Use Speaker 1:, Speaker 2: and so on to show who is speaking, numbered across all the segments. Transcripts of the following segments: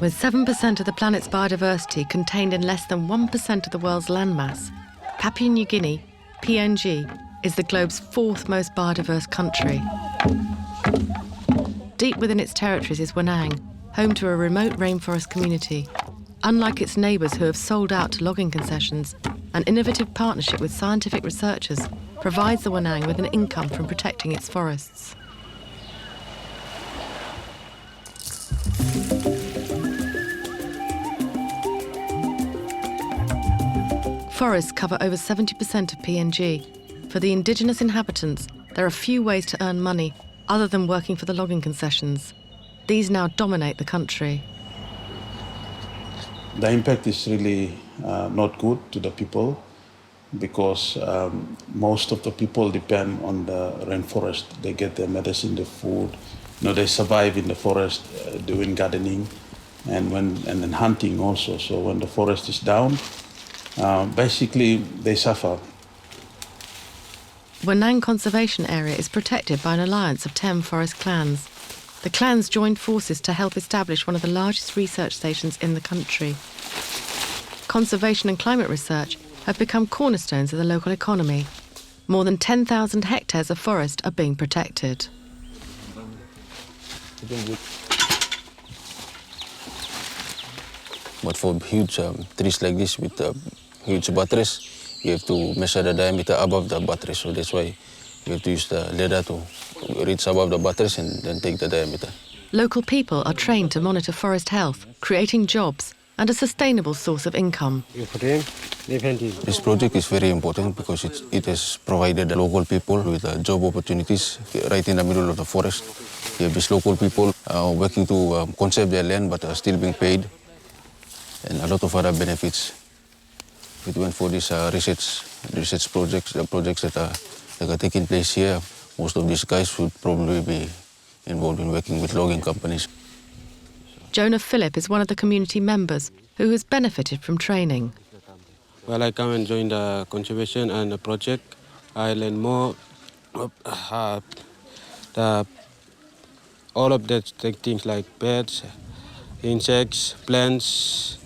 Speaker 1: With 7% of the planet's biodiversity contained in less than 1% of the world's landmass, Papua New Guinea, PNG, is the globe's fourth most biodiverse country. Deep within its territories is Wanang, home to a remote rainforest community. Unlike its neighbours who have sold out to logging concessions, an innovative partnership with scientific researchers provides the Wanang with an income from protecting its forests. Forests cover over 70% of PNG. For the indigenous inhabitants, there are few ways to earn money other than working for the logging concessions. These now dominate the country.
Speaker 2: The impact is really not good to the people because most of the people depend on the rainforest. They get their medicine, their food. They survive in the forest doing gardening and then hunting also. So when the forest is down, basically they suffer.
Speaker 1: Wanang Conservation Area is protected by an alliance of 10 forest clans. The clans joined forces to help establish one of the largest research stations in the country. Conservation and climate research have become cornerstones of the local economy. More than 10,000 hectares of forest are being protected.
Speaker 3: But for huge trees like this with huge batteries, you have to measure the diameter above the batteries. So that's why you have to use the ladder to reach above the batteries and then take the diameter.
Speaker 1: Local people are trained to monitor forest health, creating jobs and a sustainable source of income.
Speaker 3: This project is very important because it has provided the local people with job opportunities right in the middle of the forest. You have these local people working to conserve their land but are still being paid, and a lot of other benefits. If it went for these research projects, the projects that are taking place here, most of these guys would probably be involved in working with logging companies.
Speaker 1: Jonah Phillip is one of the community members who has benefited from training.
Speaker 4: Well, I come and join the conservation and the project. I learn more of all of the things like birds, insects, plants,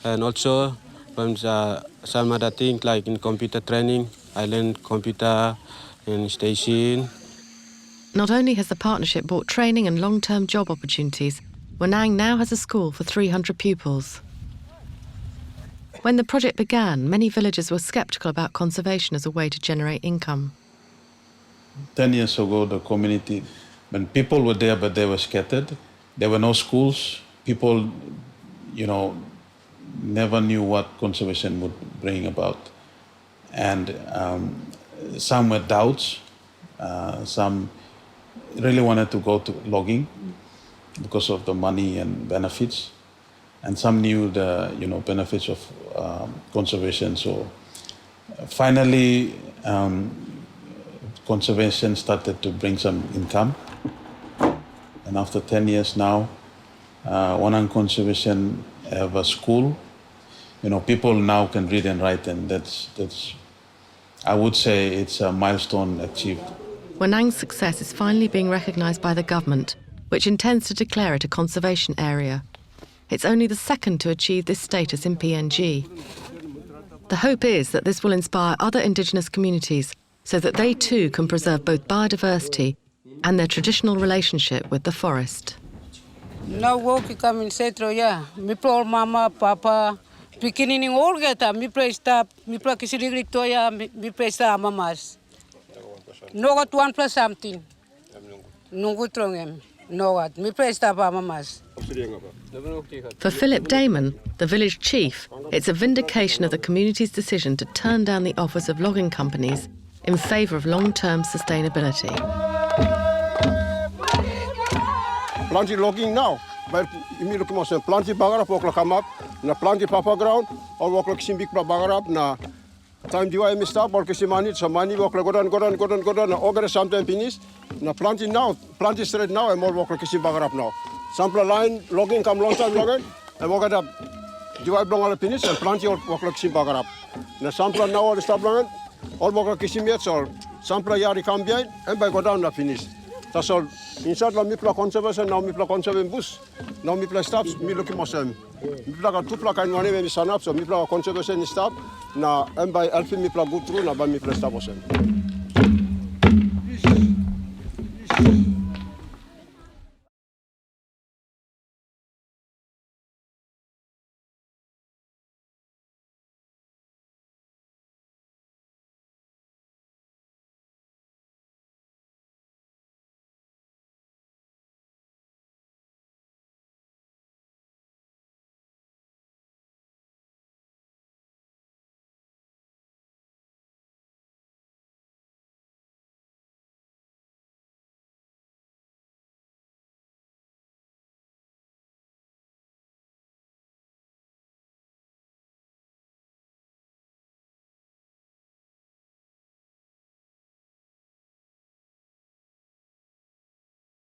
Speaker 4: and also from some other things like in computer training. I learned computer and station.
Speaker 1: Not only has the partnership brought training and long-term job opportunities, Wanang now has a school for 300 pupils. When the project began, many villagers were sceptical about conservation as a way to generate income.
Speaker 2: 10 years ago, the community, when people were there but they were scattered, there were no schools. People, never knew what conservation would bring about. And some were doubts. Some really wanted to go to logging because of the money and benefits. And some knew the benefits of conservation. So finally, conservation started to bring some income. And after 10 years now, Wanang Conservation have a school. People now can read and write, and that's I would say it's a milestone achieved.
Speaker 1: Wanang's success is finally being recognised by the government, which intends to declare it a conservation area. It's only the second to achieve this status in PNG. The hope is that this will inspire other indigenous communities so that they too can preserve both biodiversity and their traditional relationship with the forest.
Speaker 5: Now work come in Setro, yeah. Mi pro mama, papa, beginning all get mi play stop, mi play kisiliglik toya, mi play sta mamas. No got 1 plus something. No good wrong no what, mi play stop mamas.
Speaker 1: For Philip Damon, the village chief, it's a vindication of the community's decision to turn down the offers of logging companies in favour of long-term sustainability.
Speaker 6: Planting logging now, but immediately come planting bagarap okla come up, na planting papa ground, or okla simbik bagarap na time diwa mista or kisimani so mani okla godan na ogre something finish, na planting now, planting straight now and more okla kisim bagarap now. Sample line logging come long time logging, and okada diwa blong ala finish and planting okla kisim bagarap. Na sample now all stop long, all okla kisim yet or sample yari come behind and by go down na finish. That's all Inside la mi pla conservation now mi pla conservation bus. Now mi pla stops mi loki mosem. Mi pla ka tu pla kan wane mi sanap so mi pla conservation stop na by alfin mi pla go through na ba mi pla stop mosem.